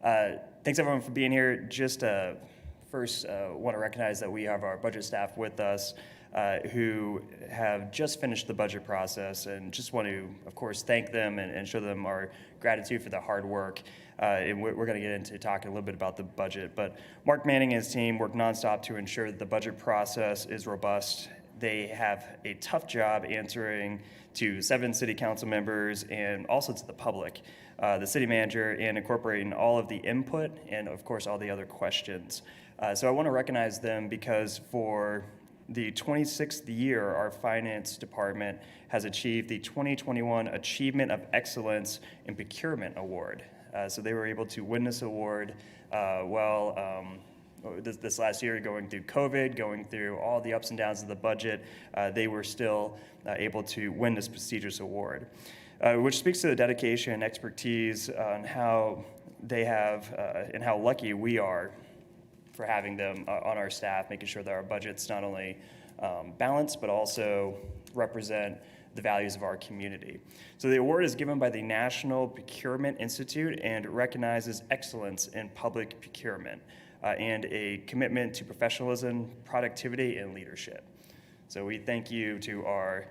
right. Thanks everyone for being here. Just first want to recognize that we have our budget staff with us who have just finished the budget process, and just want to, of course, thank them and show them our gratitude for the hard work. And we're going to get into talking a little bit about the budget. But Mark Manning and his team work nonstop to ensure that the budget process is robust. They have a tough job answering to 7 city council members and also to the public, the city manager, and incorporating all of the input and, of course, all the other questions. So I want to recognize them because for the 26th year, our finance department has achieved the 2021 Achievement of Excellence in Procurement Award. So they were able to win this award this last year, going through COVID, going through all the ups and downs of the budget. They were still able to win this prestigious award, which speaks to the dedication and expertise on how they have and how lucky we are for having them on our staff, making sure that our budgets not only balance, but also represent the values of our community. So the award is given by the National Procurement Institute and recognizes excellence in public procurement and a commitment to professionalism, productivity, and leadership. So we thank you to our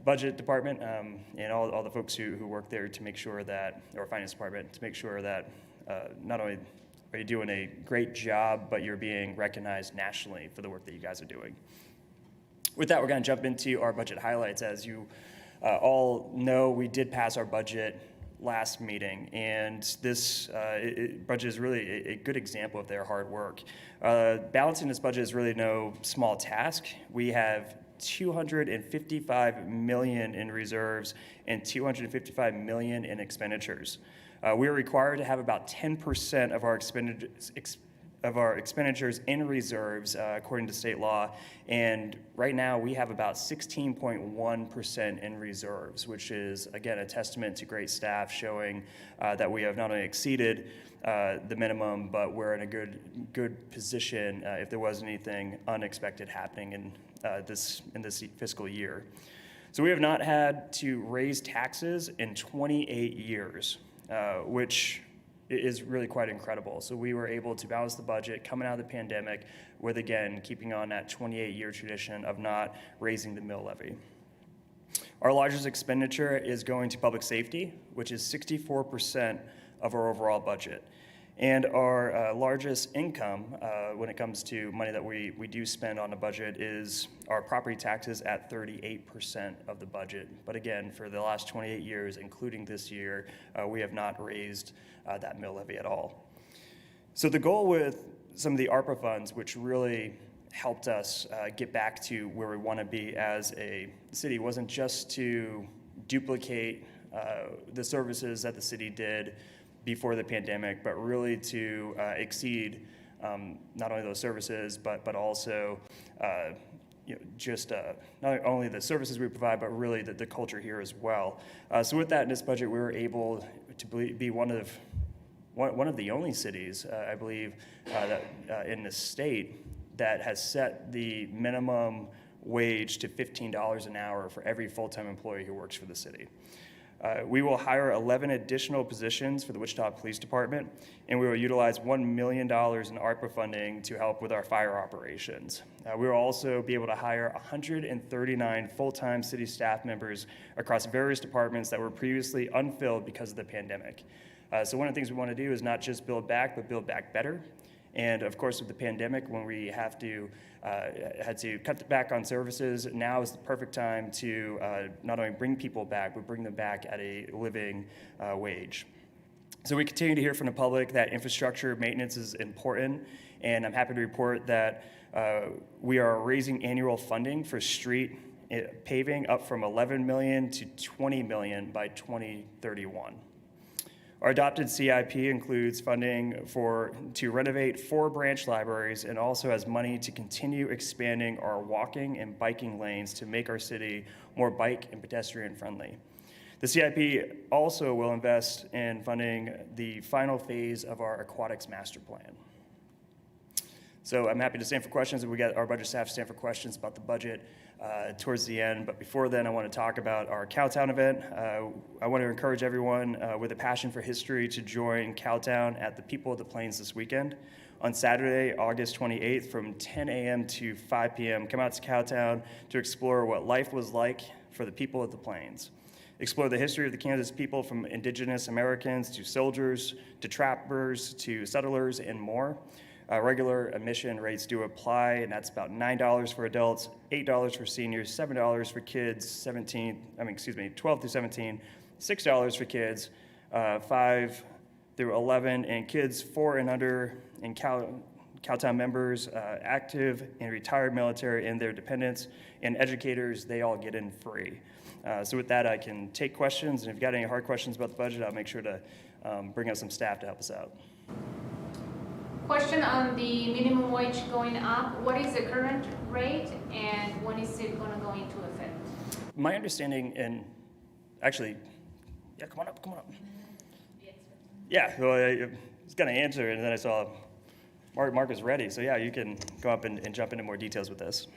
budget department and all the folks who work there to make sure that, our finance department, to make sure that not only are you doing a great job, but you're being recognized nationally for the work that you guys are doing. With that, we're going to jump into our budget highlights. As you all know, we did pass our budget last meeting, and this budget is really a good example of their hard work. Balancing this budget is really no small task. We have $255 million in reserves and $255 million in expenditures. We are required to have about 10% of our expenditures in reserves according to state law, and right now we have about 16.1% in reserves, which is, again, a testament to great staff showing that we have not only exceeded the minimum, but we're in a good position if there was anything unexpected happening in this fiscal year. So we have not had to raise taxes in 28 years, which is really quite incredible. So we were able to balance the budget coming out of the pandemic with, again, keeping on that 28-year tradition of not raising the mill levy. Our largest expenditure is going to public safety, which is 64% of our overall budget. And our largest income when it comes to money that we do spend on the budget is our property taxes at 38% of the budget. But again, for the last 28 years, including this year, we have not raised that mill levy at all. So the goal with some of the ARPA funds, which really helped us get back to where we want to be as a city, wasn't just to duplicate the services that the city did before the pandemic, but really to exceed not only those services, but also not only the services we provide, but really the culture here as well. So with that, in this budget, we were able to be one of the only cities, I believe, in the state that has set the minimum wage to $15 an hour for every full-time employee who works for the city. We will hire 11 additional positions for the Wichita Police Department, and we will utilize $1 million in ARPA funding to help with our fire operations. We will also be able to hire 139 full-time city staff members across various departments that were previously unfilled because of the pandemic. So one of the things we want to do is not just build back, but build back better. And of course, with the pandemic, when we had to cut back on services, now is the perfect time to not only bring people back, but bring them back at a living wage. So we continue to hear from the public that infrastructure maintenance is important, and I'm happy to report that we are raising annual funding for street paving up from $11 million to $20 million by 2031. Our adopted CIP includes funding to renovate 4 branch libraries and also has money to continue expanding our walking and biking lanes to make our city more bike and pedestrian friendly. The CIP also will invest in funding the final phase of our aquatics master plan. So I'm happy to stand for questions, and we got our budget staff to stand for questions about the budget towards the end. But before then, I want to talk about our Cowtown event. I want to encourage everyone with a passion for history to join Cowtown at the People of the Plains this weekend. On Saturday, August 28th, from 10 a.m. to 5 p.m., come out to Cowtown to explore what life was like for the people of the Plains. Explore the history of the Kansas people, from indigenous Americans to soldiers to trappers to settlers and more. Regular admission rates do apply, and that's about $9 for adults, $8 for seniors, $7 for kids 12 through 17, $6 for kids 5 through 11, and kids 4 and under, and Cowtown members, active and retired military and their dependents, and educators, they all get in free. So with that, I can take questions, and if you've got any hard questions about the budget, I'll make sure to bring out some staff to help us out. Question on the minimum wage going up. What is the current rate, and when is it going to go into effect? My understanding, and actually, yeah, come on up. Yeah, well, I was going to answer, and then I saw Mark was ready. So yeah, you can go up and jump into more details with this.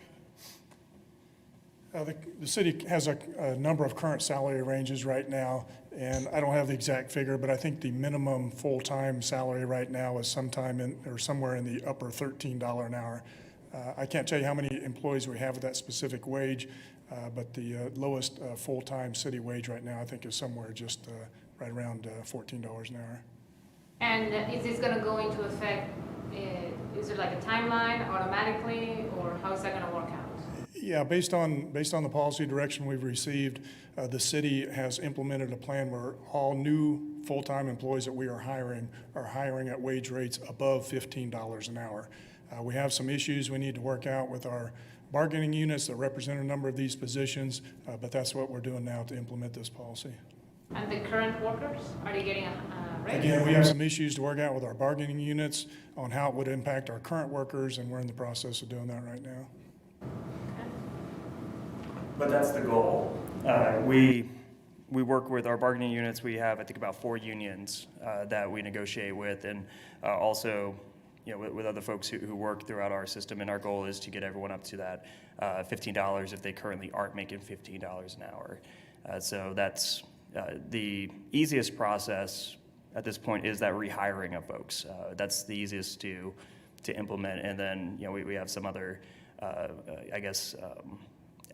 The city has a number of current salary ranges right now, and I don't have the exact figure, but I think the minimum full-time salary right now is somewhere in the upper $13 an hour. I can't tell you how many employees we have with that specific wage, but the lowest full-time city wage right now, I think, is somewhere just right around $14 an hour. And is this going to go into effect? Is there like a timeline automatically, or how is that going to work out? Yeah, based on the policy direction we've received, the city has implemented a plan where all new full-time employees that we are hiring at wage rates above $15 an hour. We have some issues we need to work out with our bargaining units that represent a number of these positions, but that's what we're doing now to implement this policy. And the current workers, are they getting a raise? Again, we have some issues to work out with our bargaining units on how it would impact our current workers, and we're in the process of doing that right now. But that's the goal. We work with our bargaining units. We have, I think, about 4 unions that we negotiate with, and also, with other folks who work throughout our system. And our goal is to get everyone up to that $15 if they currently aren't making $15 an hour. So that's the easiest process at this point, is that rehiring of folks. That's the easiest to implement, and then we have some other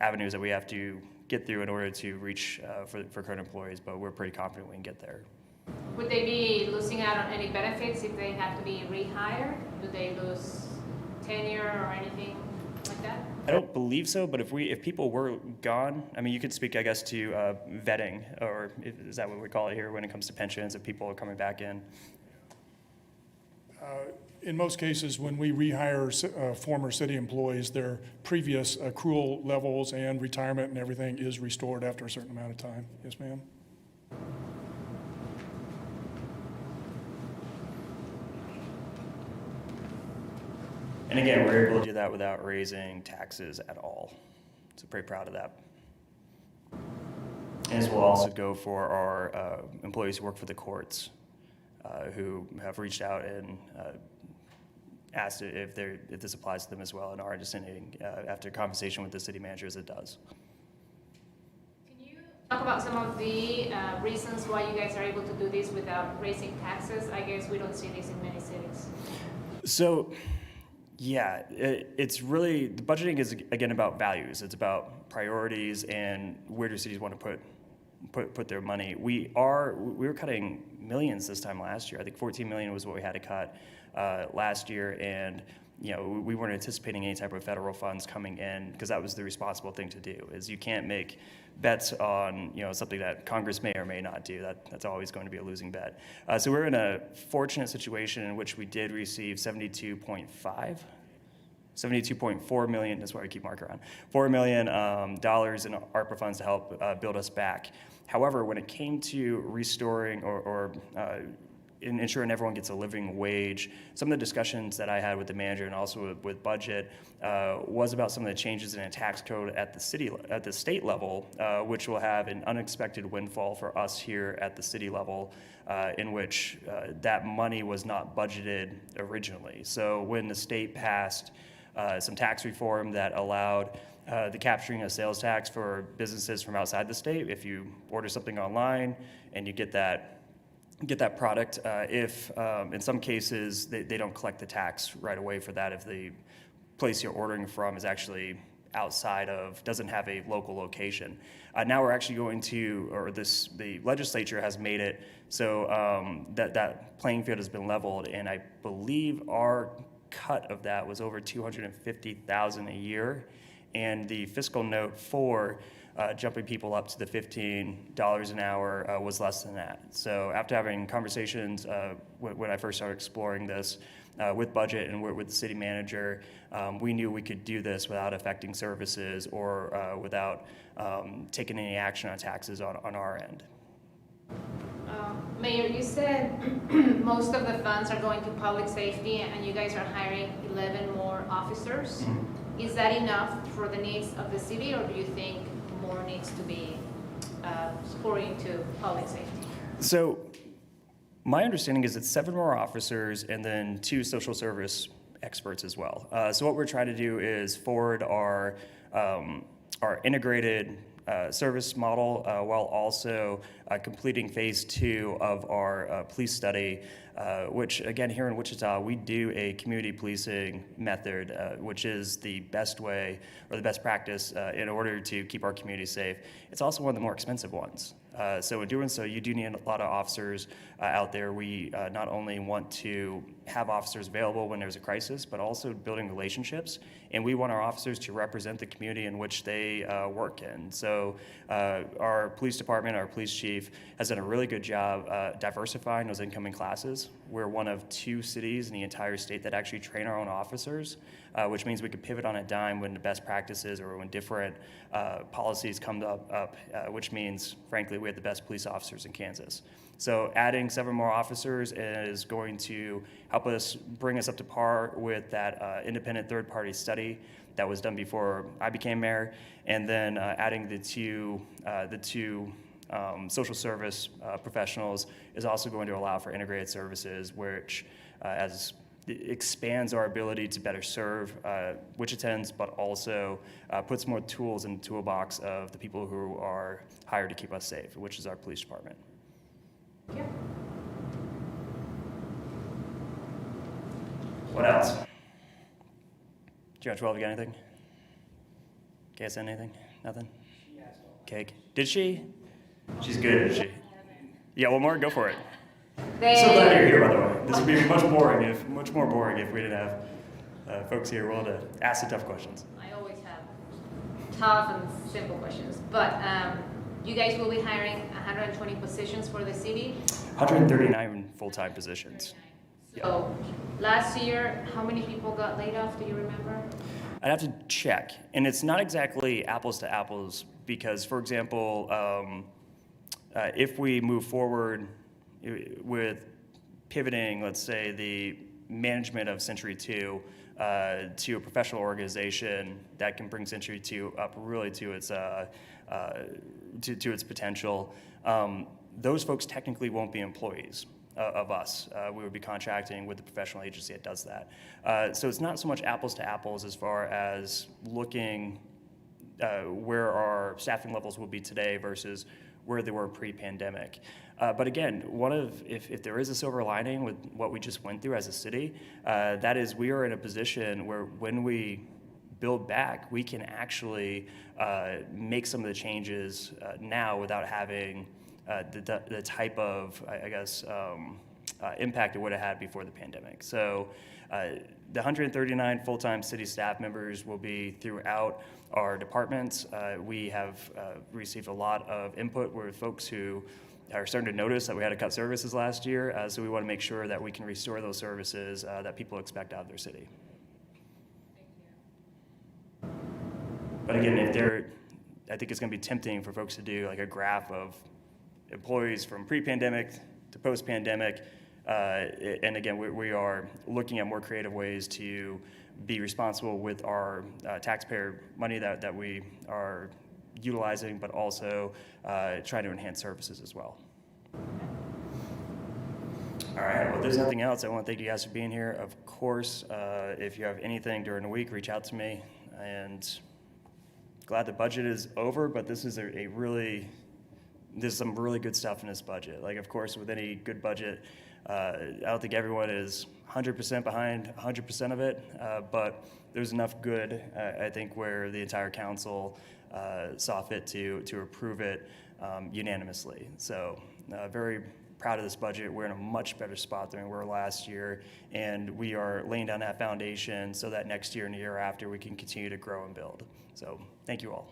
avenues that we have to get through in order to reach for current employees, but we're pretty confident we can get there. Would they be losing out on any benefits if they have to be rehired? Do they lose tenure or anything like that? I don't believe so, but if people were gone, I mean, you could speak, I guess, to vetting, or is that what we call it here when it comes to pensions, if people are coming back in? In most cases, when we rehire former city employees, their previous accrual levels and retirement and everything is restored after a certain amount of time. Yes, ma'am? And again, we're able to do that without raising taxes at all. So pretty proud of that. And this will also go for our employees who work for the courts, who have reached out and asked if this applies to them as well, and our understanding after conversation with the city managers, it does. Can you talk about some of the reasons why you guys are able to do this without raising taxes? I guess we don't see this in many cities. So, yeah, it's really, the budgeting is, again, about values. It's about priorities and where do cities want to put their money. We were cutting millions this time last year. I think 14 million was what we had to cut last year, and we weren't anticipating any type of federal funds coming in, because that was the responsible thing to do. Is you can't make bets on something that Congress may or may not do. That's always going to be a losing bet. So we're in a fortunate situation in which we did receive 72.4 million, that's why we keep marking around, $4 million dollars in ARPA funds to help build us back. However, when it came to restoring or in ensuring everyone gets a living wage. Some of the discussions that I had with the manager and also with budget was about some of the changes in a tax code at the state level, which will have an unexpected windfall for us here at the city level, in which that money was not budgeted originally. So when the state passed some tax reform that allowed the capturing of sales tax for businesses from outside the state, if you order something online and you get that product, if in some cases they don't collect the tax right away for that if the place you're ordering from is actually doesn't have a local location. Now we're actually going to, the legislature has made it so that playing field has been leveled, and I believe our cut of that was over $250,000 a year, and the fiscal note for jumping people up to the $15 an hour was less than that. So after having conversations when I first started exploring this with budget and with the city manager, we knew we could do this without affecting services or without taking any action on taxes on our end. Mayor, you said most of the funds are going to public safety and you guys are hiring 11 more officers. Mm-hmm. Is that enough for the needs of the city, or do you think more needs to be poured into public safety? So my understanding is it's 7 more officers and then 2 social service experts as well. So what we're trying to do is forward our integrated service model while also completing phase 2 of our police study, which again here in Wichita we do a community policing method, which is the best way or the best practice in order to keep our community safe. It's also one of the more expensive ones. So in doing so, you do need a lot of officers out there. We not only want to have officers available when there's a crisis, but also building relationships. And we want our officers to represent the community in which they work in. So our police department, our police chief, has done a really good job diversifying those incoming classes. We're one of 2 cities in the entire state that actually train our own officers, which means we could pivot on a dime when the best practices or when different policies come up, which means, frankly, we have the best police officers in Kansas. So adding 7 more officers is going to help us bring us up to par with that independent third-party study that was done before I became mayor, and then adding the two social service professionals is also going to allow for integrated services, which expands our ability to better serve Wichitans, but also puts more tools in the toolbox of the people who are hired to keep us safe, which is our police department. Yeah. What else? Judge 12, you got anything? Can't say anything? Nothing? Cake. Did she? She's good, isn't she? Yeah, well, Mark, go for it. So glad you're here, by the way. This would be much more boring if we didn't have folks here willing to ask the tough questions. I always have tough and simple questions, but you guys will be hiring 120 positions for the city? 139 full-time positions. So last year, how many people got laid off, do you remember? I'd have to check, and it's not exactly apples to apples because, for example, if we move forward with pivoting, let's say, the management of Century 2 to a professional organization that can bring Century 2 up really to its potential, those folks technically won't be employees of us. We would be contracting with the professional agency that does that. So it's not so much apples to apples as far as looking where our staffing levels will be today versus where they were pre-pandemic. But again, if there is a silver lining with what we just went through as a city, that is we are in a position where when we build back, we can actually make some of the changes now without having the type of, impact it would have had before the pandemic. So the 139 full-time city staff members will be throughout our departments. We have received a lot of input with folks who are starting to notice that we had to cut services last year, so we want to make sure that we can restore those services that people expect out of their city. But again, I think it's going to be tempting for folks to do like a graph of employees from pre-pandemic to post-pandemic. And again, we are looking at more creative ways to be responsible with our taxpayer money that we are utilizing, but also trying to enhance services as well. All right, well, if there's nothing else, I want to thank you guys for being here. Of course, if you have anything during the week, reach out to me. And glad the budget is over, but this is there's some really good stuff in this budget. Like, of course, with any good budget, I don't think everyone is 100% behind 100% of it, but there's enough good, I think, where the entire council saw fit to approve it unanimously. So very proud of this budget. We're in a much better spot than we were last year, and we are laying down that foundation so that next year and the year after we can continue to grow and build. So thank you all.